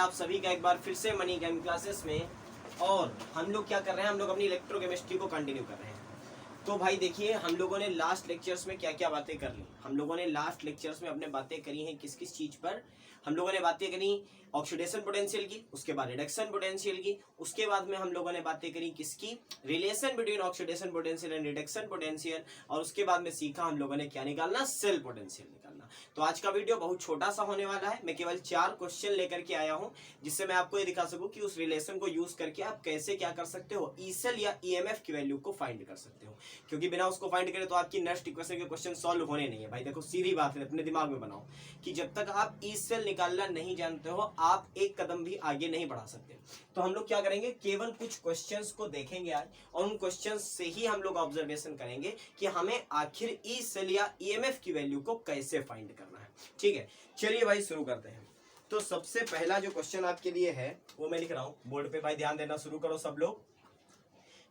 आप सभी का एक बार फिर से मनी केम क्लासेस में। और हम लोग क्या कर रहे हैं, हम लोग अपनी इलेक्ट्रोकेमिस्ट्री को कंटिन्यू कर रहे हैं। तो भाई देखिए, हम लोगों ने लास्ट लेक्चर्स में क्या क्या बातें कर ली। हम लोगों ने लास्ट लेक्चर्स में अपने बातें करी हैं किस किस चीज़ पर। हम लोगों ने बातें करी ऑक्सीडेशन पोटेंशियल की, उसके बाद रिडक्शन पोटेंशियल की, उसके बाद में हम लोगों ने बातें करी किसकी, relation between oxidation potential and reduction potential, और उसके बाद में सीखा हम लोगों ने क्या निकालना, सेल पोटेंशियल निकालना। तो आज का वीडियो बहुत छोटा सा होने वाला है। मैं केवल 4 क्वेश्चन लेकर के आया हूं, जिससे मैं आपको ये दिखा सकूं कि उस रिलेशन को यूज करके आप कैसे क्या कर सकते हो, ई सेल या ईएमएफ की वैल्यू को फाइंड कर सकते हो। क्योंकि बिना उसको फाइंड करे तो आपकी नेक्स्ट इक्वेशन के क्वेश्चन सॉल्व होने नहीं है। भाई देखो, सीधी बात है, अपने दिमाग में बनाओ कि जब तक आप ई सेल निकालना नहीं जानते हो, आप एक कदम भी आगे नहीं बढ़ा सकते। तो हम लोग क्या करेंगे, केवल कुछ क्वेश्चंस को देखेंगे आज, और उन क्वेश्चंस से ही हम लोग ऑब्जर्वेशन करेंगे कि हमें आखिर ई सेल या ईएमएफ की वैल्यू को कैसे फाइंड करना है। ठीक है, चलिए भाई शुरू करते हैं। तो सबसे पहला जो क्वेश्चन आपके लिए है वो मैं लिख रहा हूं बोर्ड पे, भाई ध्यान देना शुरू करो सब लोग।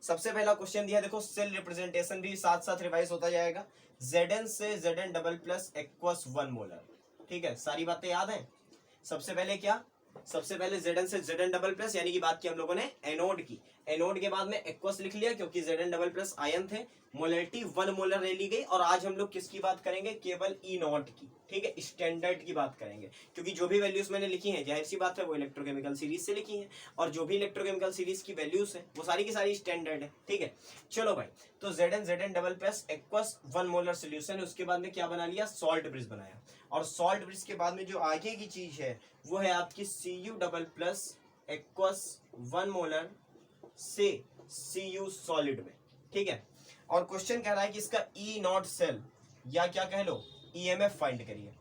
सबसे पहला क्वेश्चन दिया, देखो सेल रिप्रेजेंटेशन भी साथ साथ रिवाइज होता जाएगा। Zn से Zn double plus equals 1 molar. ठीक है, सारी बातें याद हैं। सबसे पहले क्या, सबसे पहले Zn से Zn डबल प्लस, यानी कि बात की हम लोगों ने एनोड की। एनोड के बाद में एक्वस लिख लिया क्योंकि Zn डबल प्लस आयन थे। मोलरिटी 1 मोलर ले ली गई। और आज हम लोग किसकी बात करेंगे, केवल ई नॉट की। ठीक है, स्टैंडर्ड की बात करेंगे, क्योंकि जो भी वैल्यूज मैंने लिखी हैं जाहिर सी बात है वो इलेक्ट्रोकेमिकल सीरीज से लिखी हैं, और जो भी इलेक्ट्रोकेमिकल सीरीज की वैल्यूज है वो सारी की सारी स्टैंडर्ड है। ठीक है, चलो भाई, तो Zn double plus aqueous 1 molar solution है। उसके बाद में क्या बना लिया, सॉल्ट ब्रिज बनाया। और सॉल्ट ब्रिज के बाद में जो आगे की चीज है वो है आपकी Cu double plus aqueous 1 molar से Cu सॉलिड में। ठीक है, और क्वेश्चन कह रहा है कि इसका ई नॉट सेल या क्या कह लो ईएमएफ फाइंड करिए।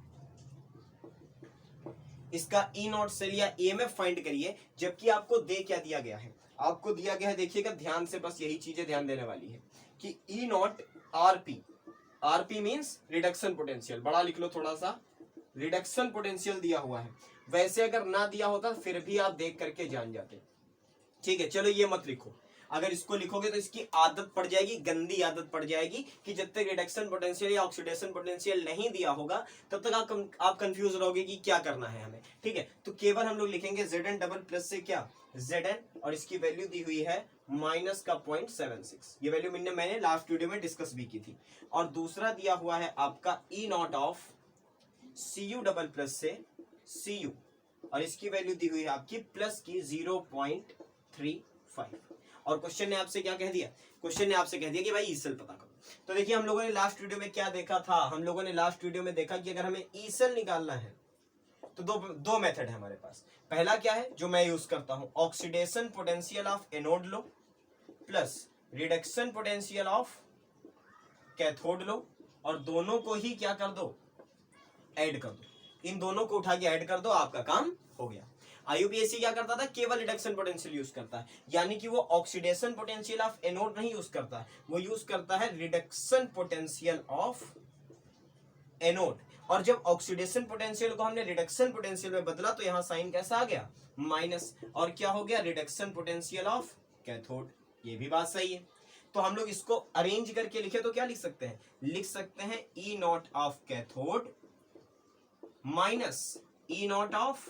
इसका ई नॉट सेल या ईएमएफ फाइंड करिए, जबकि आपको दे क्या दिया गया है, आपको दिया गया है, देखिएगा ध्यान से, बस यही चीजें ध्यान देने वाली है कि E not RP, RP means reduction potential, बड़ा लिख लो थोड़ा सा, रिडक्शन पोटेंशियल दिया हुआ है। वैसे अगर ना दिया होता फिर भी आप देख करके जान जाते। ठीक है, चलो ये मत लिखो, अगर इसको लिखोगे तो इसकी आदत पड़ जाएगी, गंदी आदत पड़ जाएगी कि जब तक रिडक्शन पोटेंशियल या ऑक्सीडेशन पोटेंशियल नहीं दिया होगा तब तक आप कंफ्यूज रहोगे कि क्या करना है हमें। ठीक है, तो केवल हम लोग लिखेंगे Zn डबल प्लस से क्या Zn, और इसकी वैल्यू दी हुई है माइनस का 0.76। ये वैल्यू मैंने लास्ट वीडियो में डिस्कस भी की थी। और दूसरा दिया हुआ है आपका E not of Cu double plus से Cu, और इसकी वैल्यू दी हुई है आपकी प्लस की 0.35। और क्वेश्चन ने आपसे क्या कह दिया, क्वेश्चन ने आपसे कह दिया कि भाई ई सेल पता करो। तो देखिए, हम लोगों ने लास्ट वीडियो में क्या देखा था, हम लोगों ने लास्ट वीडियो में देखा कि अगर हमें ई सेल निकालना है तो दो मेथड है हमारे पास। पहला क्या है जो मैं यूज करता हूं, ऑक्सीडेशन पोटेंशियल ऑफ एनोड लो plus reduction potential of cathode लो, और दोनों को ही क्या कर दो, ऐड कर दो। इन दोनों को उठा के ऐड कर दो, आपका काम हो गया। आईयूपीएससी क्या करता था, केवल रिडक्शन पोटेंशियल यूज करता है, यानी कि वो ऑक्सीडेशन पोटेंशियल ऑफ एनोड नहीं यूज करता है, वो यूज करता है रिडक्शन पोटेंशियल ऑफ एनोड। और जब ऑक्सीडेशन पोटेंशियल को हमने रिडक्शन पोटेंशियल में बदला तो यहां साइन कैसा आ गया, माइनस, और क्या हो गया, रिडक्शन पोटेंशियल ऑफ कैथोड। ये भी बात सही है। तो हम लोग इसको अरेंज करके लिखे तो क्या लिख सकते हैं, लिख सकते हैं E not of cathode minus E not of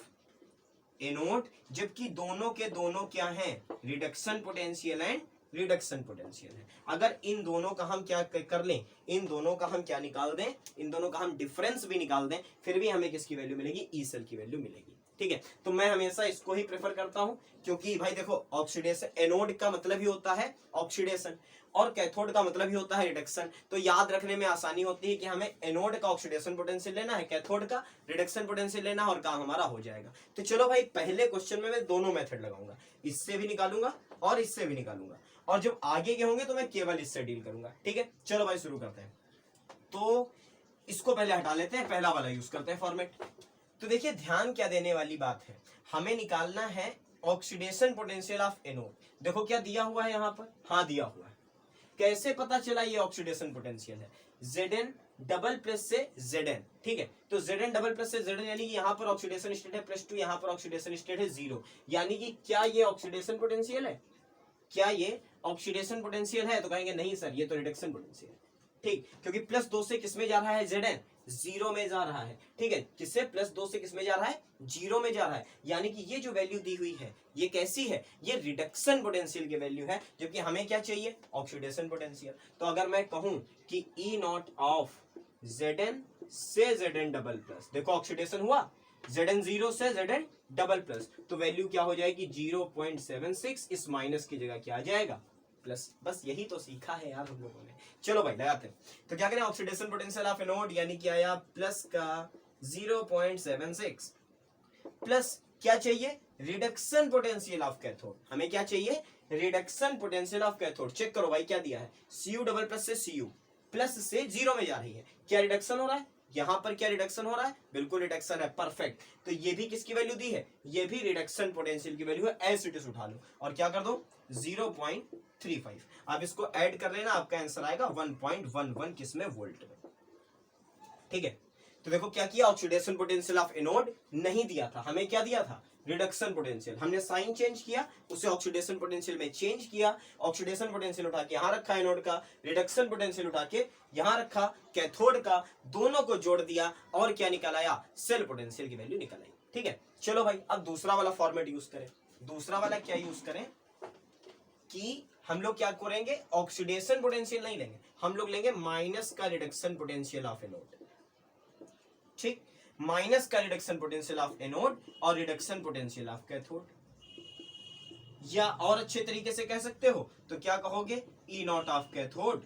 anode, जबकि दोनों के दोनों क्या हैं, reduction potential and reduction potential है। अगर इन दोनों का हम क्या कर लें, इन दोनों का हम क्या निकाल दें, इन दोनों का हम डिफरेंस भी निकाल दें, फिर भी हमें किसकी वैल्यू मिलेगी, ई सेल की वैल्यू मिलेगी। ठीक है, तो मैं हमेशा इसको ही प्रेफर करता हूं, क्योंकि भाई देखो, ऑक्सीडेशन, एनोड का मतलब ही होता है ऑक्सीडेशन और कैथोड का मतलब ही होता है रिडक्शन। तो याद रखने में आसानी होती है कि हमें एनोड का ऑक्सीडेशन पोटेंशियल लेना है, कैथोड का रिडक्शन पोटेंशियल लेना है, और काम हमारा हो जाएगा। तो चलो भाई, पहले क्वेश्चन में मैं दोनों मेथड लगाऊंगा, इससे भी निकालूंगा और इससे भी निकालूंगा, और जब आगे के होंगे तो मैं केवल इससे डील करूंगा। ठीक है, चलो भाई शुरू करते हैं। तो इसको पहले हटा लेते हैं, पहला वाला यूज करते हैं फॉर्मेट। तो देखिए, ध्यान क्या देने वाली बात है, हमें निकालना है ऑक्सीडेशन पोटेंशियल ऑफ एनोड। देखो क्या दिया हुआ है यहाँ पर, हाँ दिया हुआ है। कैसे पता चला ये ऑक्सीडेशन पोटेंशियल है, Zn डबल प्लस से Zn। ठीक है, तो Zn डबल प्लस से Zn, यानी कि यहाँ पर ऑक्सीडेशन स्टेट है +2, यहाँ पर ऑक्सीडेशन स्टेट है 0, यानी कि क्या ये ऑक्सीडेशन पोटेंशियल है, क्या ये ऑक्सीडेशन पोटेंशियल है, तो कहेंगे नहीं सर ये तो रिडक्शन पोटेंशियल है। ठीक, क्योंकि +2 से किसमें जा रहा है, Zn, जीरो में जा रहा है, ठीक है, किससे +2 से किस में जा रहा है, जीरो में जा रहा है, यानी कि ये जो वैल्यू दी हुई है ये कैसी है, ये रिडक्शन पोटेंशियल की वैल्यू है, जबकि हमें क्या चाहिए, ऑक्सीडेशन पोटेंशियल। तो अगर मैं कहूं कि E नॉट ऑफ Zn से Zn डबल प्लस, देखो ऑक्सीडेशन हुआ, Zn 0 से Zn डबल प्लस, तो वैल्यू क्या हो जाएगी 0.76, इस माइनस की जगह क्या आ जाएगा प्लस। बस यही तो सीखा है यार हम लोगों ने। चलो भाई लगाते हैं, तो क्या करें, ऑक्सीडेशन पोटेंशियल ऑफ एनोड यानी कि आया प्लस का 0.76 प्लस क्या चाहिए, रिडक्शन पोटेंशियल ऑफ कैथोड, हमें क्या चाहिए, reduction potential of cathode. Check करो भाई क्या दिया है, Cu डबल प्लस से Cu प्लस से जीरो में जा रही है, क्या रिडक्शन हो रहा है, यहां पर क्या रिडक्शन हो रहा है, बिल्कुल रिडक्शन है, परफेक्ट। तो ये भी किसकी वैल्यू दी है, ये भी रिडक्शन पोटेंशियल की वैल्यू है, एज इट इज उठा लो और क्या कर दो 0.35। आप इसको ऐड कर लेना, आपका आंसर आएगा 1.11 किसमें, वोल्ट में, ठीक है। तो देखो क्या किया, ऑक्सीडेशन पोटेंशियल ऑफ एनोड नहीं दिया था, हमें क्या दिया था, रिडक्शन पोटेंशियल, हमने साइन चेंज किया, उसे ऑक्सीडेशन पोटेंशियल में चेंज किया, ऑक्सीडेशन पोटेंशियल उठा के यहां रखा एनोड का, रिडक्शन पोटेंशियल उठा के यहां रखा कैथोड का, दोनों को जोड़ दिया और क्या निकल आया, सेल पोटेंशियल की वैल्यू निकल आई, ठीक है। चलो भाई अब दूसरा वाला फॉर्मेट यूज करें, दूसरा वाला क्या यूज करें कि हम लोग क्या करेंगे, ऑक्सीडेशन पोटेंशियल नहीं लेंगे, हम लोग लेंगे माइनस का रिडक्शन पोटेंशियल ऑफ एनोड, ठीक, माइनस का रिडक्शन पोटेंशियल ऑफ एनोड और रिडक्शन पोटेंशियल ऑफ कैथोड, या और अच्छे तरीके से कह सकते हो तो क्या कहोगे, E not of cathode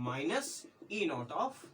minus E not of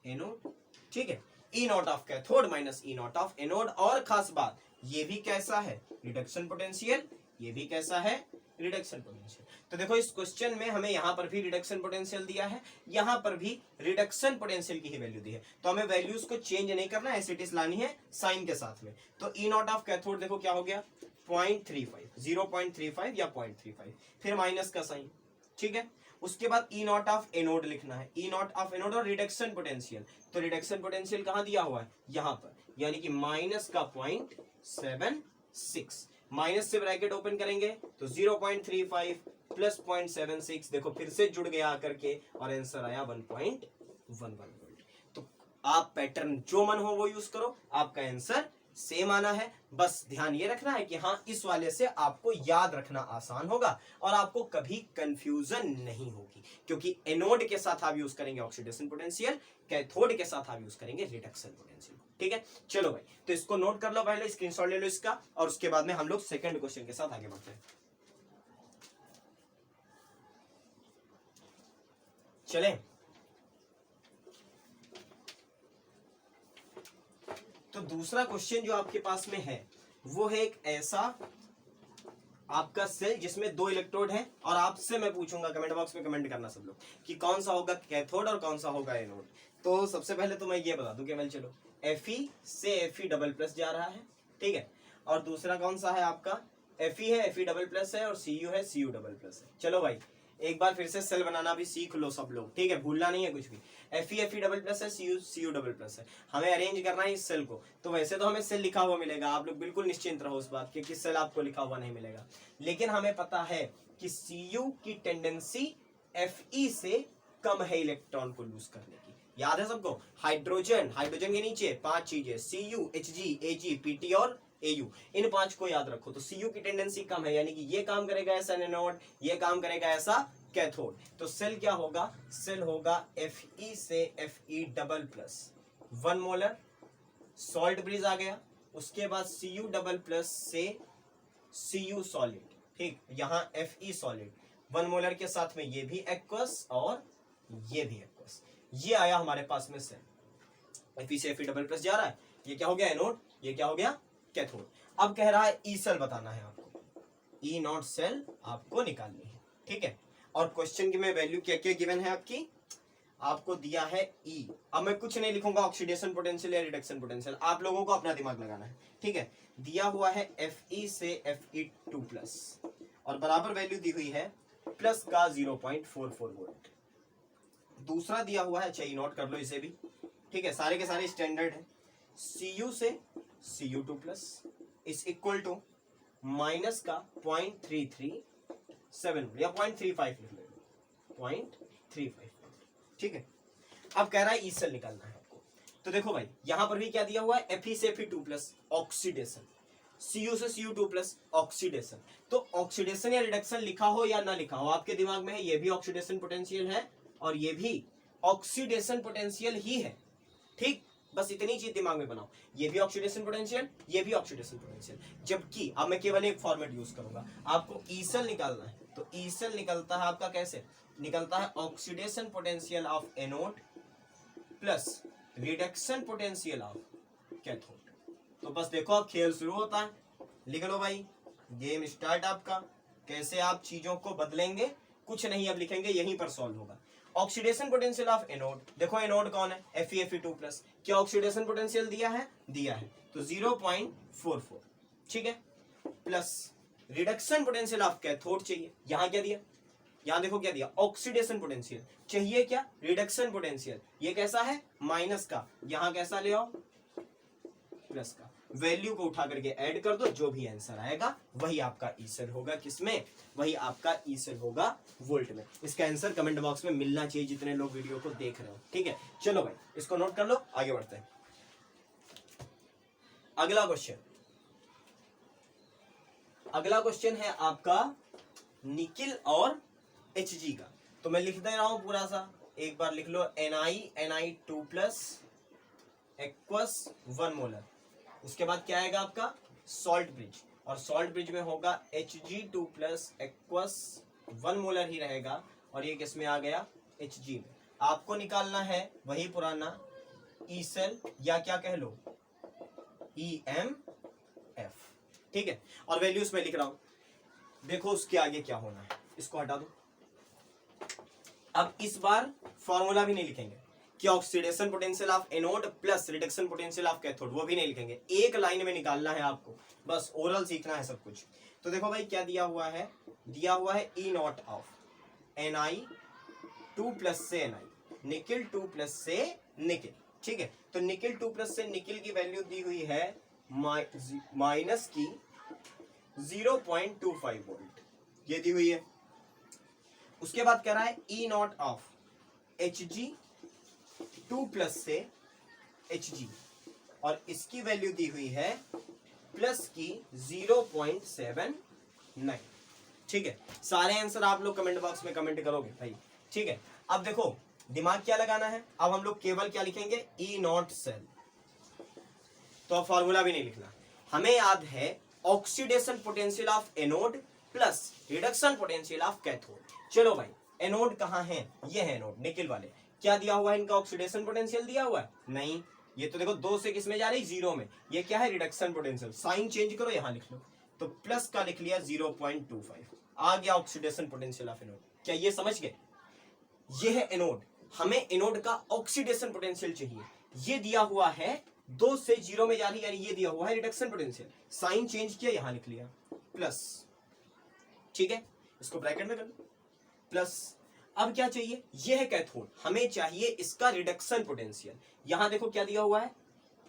anode, ठीक है, E not of cathode minus E not of anode. और खास बात ये भी कैसा है, रिडक्शन पोटेंशियल, ये भी कैसा है, रिडक्शन पोटेंशियल। तो देखो इस क्वेश्चन में हमें यहां पर भी रिडक्शन पोटेंशियल दिया है, यहां पर भी रिडक्शन पोटेंशियल की ही वैल्यू दी है, तो हमें वैल्यूज को चेंज नहीं करना, एज इट इज लानी है साइन के साथ में। तो E नॉट ऑफ कैथोड देखो क्या हो गया 0.35, 0.35 या 0.35, फिर माइनस का साइन, ठीक है। उसके बाद E नॉट ऑफ एनोड लिखना है, E नॉट ऑफ एनोड और रिडक्शन पोटेंशियल, तो रिडक्शन पोटेंशियल कहां दिया हुआ है, यहां पर, यानी कि माइनस का 0.76, माइनस से ब्रैकेट ओपन करेंगे तो 0.35 प्लस 0.76, देखो फिर से जुड़ गया आकर के और आंसर आया 1.11 वोल्ट। तो आप पैटर्न जो मन हो वो यूज करो, आपका आंसर सेम आना है, बस ध्यान ये रखना है कि हाँ इस वाले से आपको याद रखना आसान होगा और आपको कभी कंफ्यूजन नहीं होगी, क्योंकि एनोड के साथ आप यूज करेंगे ऑक्सीडेशन पोटेंशियल, कैथोड के साथ आप यूज करेंगे रिडक्शन पोटेंशियल, ठीक है। चलो भाई तो इसको नोट कर लो, पहले स्क्रीनशॉट ले लो इसका, और उसके बाद में हम लोग सेकंड क्वेश्चन के साथ आगे बढ़ते हैं। चलें, तो दूसरा क्वेश्चन जो आपके पास में है वो है एक ऐसा आपका सेल जिसमें 2 इलेक्ट्रोड हैं, और आपसे मैं पूछूंगा, कमेंट बॉक्स में कमेंट करना सब लोग कि कौन सा होगा कैथोड और कौन सा होगा एनोड। तो सबसे पहले तो मैं ये बता दूं केवल, चलो Fe से Fe डबल प्लस जा रहा है, ठीक है, और दूसरा कौन सा है आपका Fe है, Fe डबल प्लस है, और Cu है, Cu डबल प्लस है। चलो भाई एक बार फिर से सेल बनाना भी सीख लो सब लोग, ठीक है, भूलना नहीं है कुछ भी। Fe डबल प्लस है, Cu डबल प्लस है, हमें अरेंज करना है इस सेल को। तो वैसे तो हमें सेल लिखा हुआ मिलेगा, आप लोग बिल्कुल निश्चिंत रहो उस बात के कि सेल आपको लिखा हुआ नहीं मिलेगा, लेकिन हमें पता है कि Cu की टेंडेंसी Fe से कम है इलेक्ट्रॉन को लूज करने की, याद है सबको। हाइड्रोजन, हाइड्रोजन के नीचे 5 चीजें Cu, Hg, Ag, Pt और Au, इन 5 को याद रखो। तो Cu की टेंडेंसी कम है, यानी कि ये काम करेगा ऐसा एनोड, ये काम करेगा ऐसा कैथोड। तो सेल क्या होगा, सेल होगा Fe से Fe double plus 1 molar, salt bridge आ गया, उसके बाद Cu डबल प्लस से Cu सॉलिड, ठीक, यहाँ Fe सॉलिड 1 मोलर के साथ में ये भी एक्वस और ये भी एक्वस, ये आया हमारे पास में सेल। Fe से Fe डबल प्लस जा रहा है, ये क्या हो गया एनोड, ये क्या हो गया कैथोड। अब कह रहा है ई सेल बताना है आपको, ई नॉट सेल आपको निकालनी है, ठीक है। और क्वेश्चन की में वैल्यू क्या क्या गिवन है आपकी, आपको दिया है ई। अब मैं कुछ नहीं लिखूंगा ऑक्सीडेशन पोटेंशियल या रिडक्शन पोटेंशियल, आप लोगों को अपना दिमाग लगाना है, ठीक है। दिया हुआ है Fe से Fe2 प्लस और बराबर वैल्यू दी हुई है प्लस का 0.44 वोल्ट। दूसरा दिया हुआ है, चाहिए नोट कर लो इसे भी, ठीक है, सारे के सारे स्टैंडर्ड है। Cu से Cu2 plus is equal to minus का 0.337 या 0.35 लिख लो, 0.35, ठीक है। अब कह रहा है ई सेल निकालना है आपको। तो देखो भाई यहां पर भी क्या दिया हुआ है, Fe से Fe2+ ऑक्सीडेशन, Cu से Cu2+ ऑक्सीडेशन। तो ऑक्सीडेशन या रिडक्शन लिखा हो या ना लिखा हो आपके दिमाग में है, ये भी ऑक्सीडेशन पोटेंशियल है और ये भी ऑक्सीडेशन पोटेंशियल ही है, ठीक। बस इतनी चीज दिमाग में बनाओ, ये भी ऑक्सीडेशन पोटेंशियल, ये भी ऑक्सीडेशन पोटेंशियल। जबकि अब मैं केवल एक फॉर्मेट यूज करूंगा, आपको ई सेल निकालना है। तो ई सेल निकलता है आपका कैसे, निकलता है oxidation potential of anode plus reduction potential of cathode. तो बस देखो अब खेल शुरू होता है, लिख लो भाई, गेम स्टार्ट आपका। कैसे आप चीजों को बदलेंगे, कुछ नहीं अब लिखेंगे, यहीं पर सॉल्व होगा। ऑक्सीडेशन पोटेंशियल ऑफ एनोड, देखो एनोड कौन है, Fe2+, क्या ऑक्सीडेशन पोटेंशियल दिया है, दिया है, तो 0.44, ठीक है। Plus reduction potential of cathode चाहिए, यहां क्या दिया, यहां देखो क्या दिया, ऑक्सीडेशन पोटेंशियल चाहिए, क्या रिडक्शन पोटेंशियल, ये कैसा है माइनस का, यहां कैसा ले आओ प्लस का। वैल्यू को उठा करके ऐड कर दो, जो भी आंसर आएगा वही आपका ई सेल होगा, किसमें, वही आपका ई सेल होगा वोल्ट में। इसका आंसर कमेंट बॉक्स में मिलना चाहिए जितने लोग वीडियो को देख रहे हो, ठीक है। चलो भाई इसको नोट कर लो, आगे बढ़ते हैं। अगला क्वेश्चन, अगला क्वेश्चन है आपका निकिल और Hg का। तो मैं लिख दे रहा हूं पूरा सा, एक बार लिख लो, Ni2+ एक्वस 1 मोलर। उसके बाद क्या आएगा आपका सॉल्ट ब्रिज, और सॉल्ट ब्रिज में होगा Hg2+ एक्वस 1 मोलर ही रहेगा, और ये किस में आ गया, Hg में। आपको निकालना है वही पुराना ई सेल, या क्या कह लो EMF, ठीक है। और वैल्यूज में लिख रहा हूं, देखो उसके आगे क्या होना है, इसको हटा दो। अब इस बार फॉर्मूला भी नहीं लिखेंगे कि oxidation potential of anode plus reduction potential of cathode, वो भी नहीं लिखेंगे, एक लाइन में निकालना है आपको, बस ओरल सीखना है सब कुछ। तो देखो भाई क्या दिया हुआ है, दिया हुआ है E नॉट ऑफ Ni2+ से Ni, निकिल 2+ से निकिल, ठीक है। तो निकिल 2+ से निकिल की वैल्यू दी हुई है माइनस की 0.25 वोल्ट, ये दी हुई है। उसके बाद कह रहा है E नॉट ऑफ Hg2+ से Hg, और इसकी वैल्यू दी हुई है प्लस की 0.79, ठीक है। सारे आंसर आप लोग कमेंट बॉक्स में कमेंट करोगे भाई, ठीक है। अब देखो दिमाग क्या लगाना है, अब हम लोग केवल क्या लिखेंगे, E नॉट सेल। तो अब फॉर्मूला भी नहीं लिखना, हमें याद है oxidation potential of anode plus reduction potential of cathode. चलो भाई एनोड कहाँ है, ये है एनोड निकिल वाले, क्या दिया हुआ है इनका, ऑक्सीडेशन पोटेंशियल दिया हुआ है, नहीं, ये तो देखो 2 से किस में जा रही, 0 में, ये क्या है रिडक्शन पोटेंशियल, साइन चेंज करो यहां लिख लो, तो प्लस का लिख लिया 0.25, आ गया ऑक्सीडेशन पोटेंशियल ऑफ एनोड। क्या ये समझ गए, ये है एनोड, हमें एनोड का ऑक्सीडेशन पोटेंशियल चाहिए, ये दिया हुआ है 2 से 0 में जा रही, यानी ये दिया हुआ है रिडक्शन पोटेंशियल, साइन चेंज किया यहां लिख लिया प्लस, ठीक है, इसको ब्रैकेट में कर लो प्लस। अब क्या चाहिए, ये है कैथोड, हमें चाहिए इसका रिडक्शन पोटेंशियल, यहां देखो क्या दिया हुआ है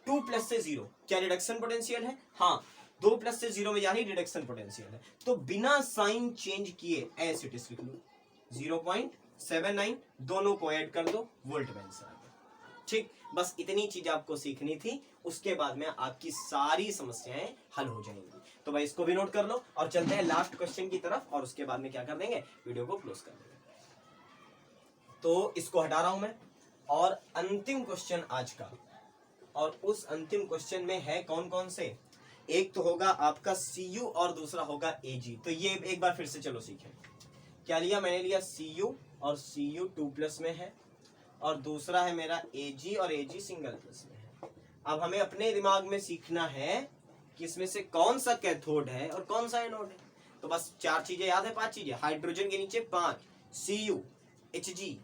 2+ से 0, क्या रिडक्शन पोटेंशियल है, हाँ 2+ से 0 में जा रही रिडक्शन पोटेंशियल है, तो बिना साइन चेंज किए एज इट इज लिख लो 0.79, दोनों को ऐड कर दो, वोल्ट में आंसर आ गया, ठीक। बस इतनी चीज आपको सीखनी थी, उसके बाद में आपकी सारी समस्याएं हल हो जाएंगी। तो भाई इसको भी नोट कर लो, और चलते हैं लास्ट क्वेश्चन की तरफ, और उसके बाद में क्या कर देंगे, वीडियो को क्लोज कर देंगे। तो इसको हटा रहा हूं मैं, और अंतिम क्वेश्चन आज का, और उस अंतिम क्वेश्चन में है कौन कौन से, एक तो होगा आपका Cu और दूसरा होगा Ag। तो ये एक बार फिर से चलो सीखें, क्या लिया मैंने, लिया Cu और Cu2+ में है, और दूसरा है मेरा Ag और Ag सिंगल प्लस में है। अब हमें अपने दिमाग में सीखना है कि इसमें से कौन सा कैथोड है और कौन सा एनोड है। तो बस 4 चीजें याद है, 5 चीजें, हाइड्रोजन के नीचे 5, Cu, Hg,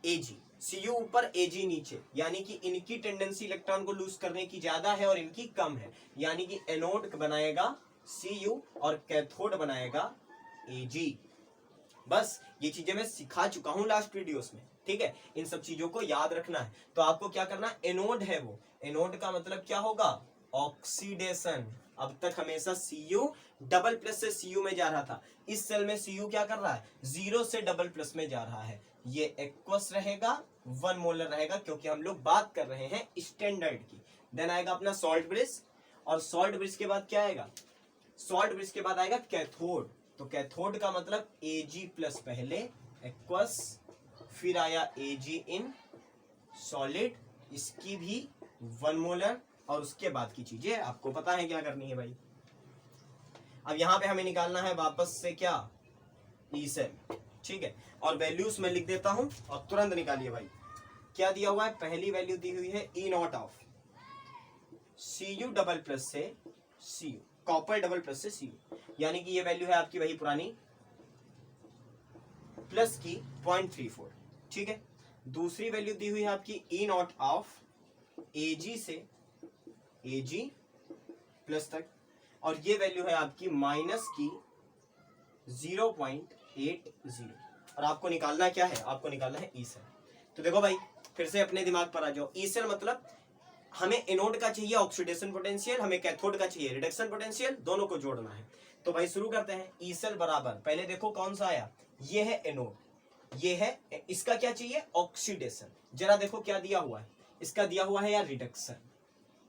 Ag, Cu ऊपर Ag नीचे, यानी कि इनकी टेंडेंसी इलेक्ट्रॉन को लूज करने की ज्यादा है और इनकी कम है, यानी कि एनोड बनाएगा Cu और कैथोड बनाएगा Ag। बस ये चीजें मैं सिखा चुका हूं लास्ट वीडियोस में, ठीक है, इन सब चीजों को याद रखना है। तो आपको क्या करना है, एनोड है वो, एनोड का मतलब क्या होगा, ऑक्सीडेशन। अब तक हमेशा Cu डबल प्लस से Cu में जा रहा था, इस सेल में Cu क्या कर रहा है, 0 से डबल प्लस में जा रहा है। ये एक्वस रहेगा, 1 मोलर रहेगा, क्योंकि हम लोग बात कर रहे हैं स्टैंडर्ड की। देन आएगा अपना सॉल्ट ब्रिज, और सॉल्ट ब्रिज के बाद क्या आएगा, सॉल्ट ब्रिज के बाद आएगा कैथोड। तो कैथोड का मतलब Ag प्लस पहले एक्वस, फिर आया Ag इन सॉलिड, इसकी भी 1 मोलर, और उसके बाद की चीजें आपको पता है क्या करनी है भाई। अब यहां पे हमें निकालना है वापस से क्या, ई सेल, ठीक है। और वैल्यूज में लिख देता हूं और तुरंत निकालिए भाई। क्या दिया हुआ है, पहली वैल्यू दी हुई है E not of Cu double plus से Cu, कॉपर डबल प्लस से Cu, यानी कि ये वैल्यू है आपकी वही पुरानी प्लस की 0.34, ठीक है। दूसरी वैल्यू दी हुई है आपकी ई नॉट ऑफ Ag से Ag प्लस तक, और ये वैल्यू है आपकी माइनस की 0.80, और आपको निकालना क्या है, आपको निकालना है ई सेल। तो देखो भाई फिर से अपने दिमाग पर आ जाओ, ई सेल मतलब हमें एनोड का चाहिए ऑक्सीडेशन पोटेंशियल, हमें कैथोड का चाहिए रिडक्शन पोटेंशियल, दोनों को जोड़ना है। तो भाई शुरू करते हैं। ई सेल बराबर, पहले देखो कौन सा आया, ये है एनोड, ये है, इसका क्या चाहिए ऑक्सीडेशन। जरा देखो क्या दिया हुआ है, इसका दिया हुआ है यार रिडक्शन,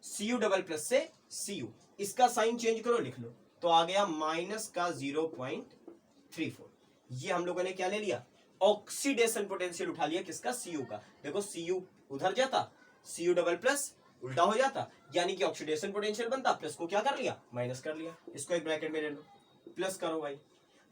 Cu डबल प्लस से Cu, इसका साइन चेंज करो, लिख लो, तो आ गया माइनस का 0.34। ये हम लोगों ने क्या ले लिया, ऑक्सीडेशन पोटेंशियल उठा लिया, किसका, Cu का। देखो Cu उधर जाता, Cu डबल प्लस उल्टा हो जाता, यानी कि ऑक्सीडेशन पोटेंशियल बनता, प्लस को क्या कर लिया, माइनस कर लिया, इसको एक ब्रैकेट में ले लो, प्लस करो भाई।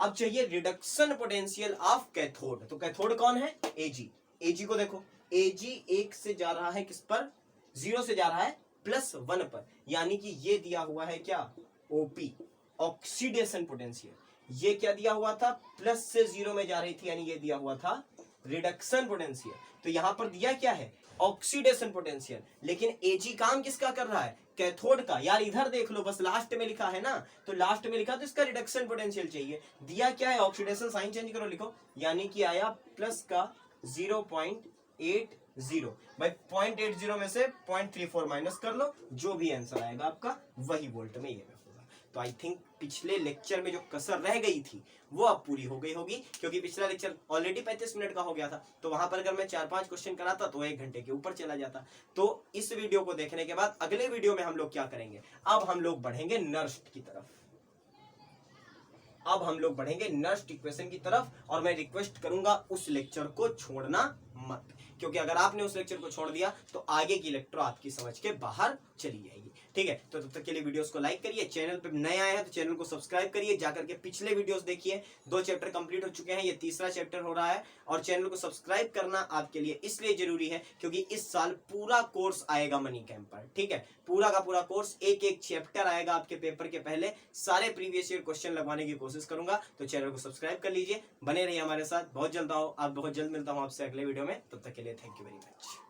अब चाहिए रिडक्शन पोटेंशियल ऑफ कैथोड, तो कैथोड कौन है, Ag। Ag को देखो, Ag 1 से जा रहा है किस पर, 0 से जा रहा है +1 पर, यानी कि ये दिया हुआ है क्या, OP ऑक्सीडेशन पोटेंशियल। ये क्या दिया हुआ था, प्लस से 0 में जा रही थी, यानी ये दिया हुआ था रिडक्शन पोटेंशियल। तो यहां पर दिया क्या है, ऑक्सीडेशन पोटेंशियल, लेकिन Ag काम किसका कर रहा है, कैथोड का। यार इधर देख लो, बस लास्ट में लिखा है ना, तो लास्ट में लिखा तो इसका रिडक्शन पोटेंशियल चाहिए, दिया क्या है ऑक्सीडेशन, साइन चेंज करो, लिखो, यानी कि आया प्लस का 0.80। भाई 0.80 में से 0.34 माइनस कर लो, जो भी आंसर आएगा आपका वही वोल्ट में ये होगा। तो आई थिंक पिछले लेक्चर में जो कसर रह गई थी वो अब पूरी हो गई होगी, क्योंकि पिछला लेक्चर ऑलरेडी 35 मिनट का हो गया था, तो वहां पर अगर मैं 4-5 क्वेश्चन कराता तो 1 घंटे के ऊपर चला जाता। तो इस वीडियो को देखने के बाद अगले वीडियो में हम लोग क्या करेंगे, अब हम लोग बढ़ेंगे नर्स्ट की तरफ, अब हम लोग बढ़ेंगे नर्स्ट इक्वेशन की तरफ, और मैं रिक्वेस्ट करूंगा उस लेक्चर को छोड़ना मत, क्योंकि अगर आपने उस लेक्चर को छोड़ दिया तो आगे की लेक्चर आपकी समझ के बाहर चली जाएगी, ठीक है। तो तब तक के लिए वीडियोस को लाइक करिए, चैनल पे नए आए हैं तो चैनल को सब्सक्राइब करिए, जाकर के पिछले वीडियोस देखिए, 2 चैप्टर कंप्लीट हो चुके हैं, ये तीसरा चैप्टर हो रहा है। और चैनल को सब्सक्राइब करना आपके लिए इसलिए जरूरी है क्योंकि इस साल पूरा कोर्स आएगा मनी कैंप पर, ठीक है, पूरा का पूरा कोर्स, एक चैप्टर आएगा आपके पेपर के पहले, सारे प्रीवियस ईयर क्वेश्चन लगवाने की कोशिश करूंगा। तो चैनल को सब्सक्राइब कर लीजिए, बने रहिए हमारे साथ, बहुत जल्द मिलता हूं आपसे अगले वीडियो में, तब तक के लिए थैंक यू वेरी मच।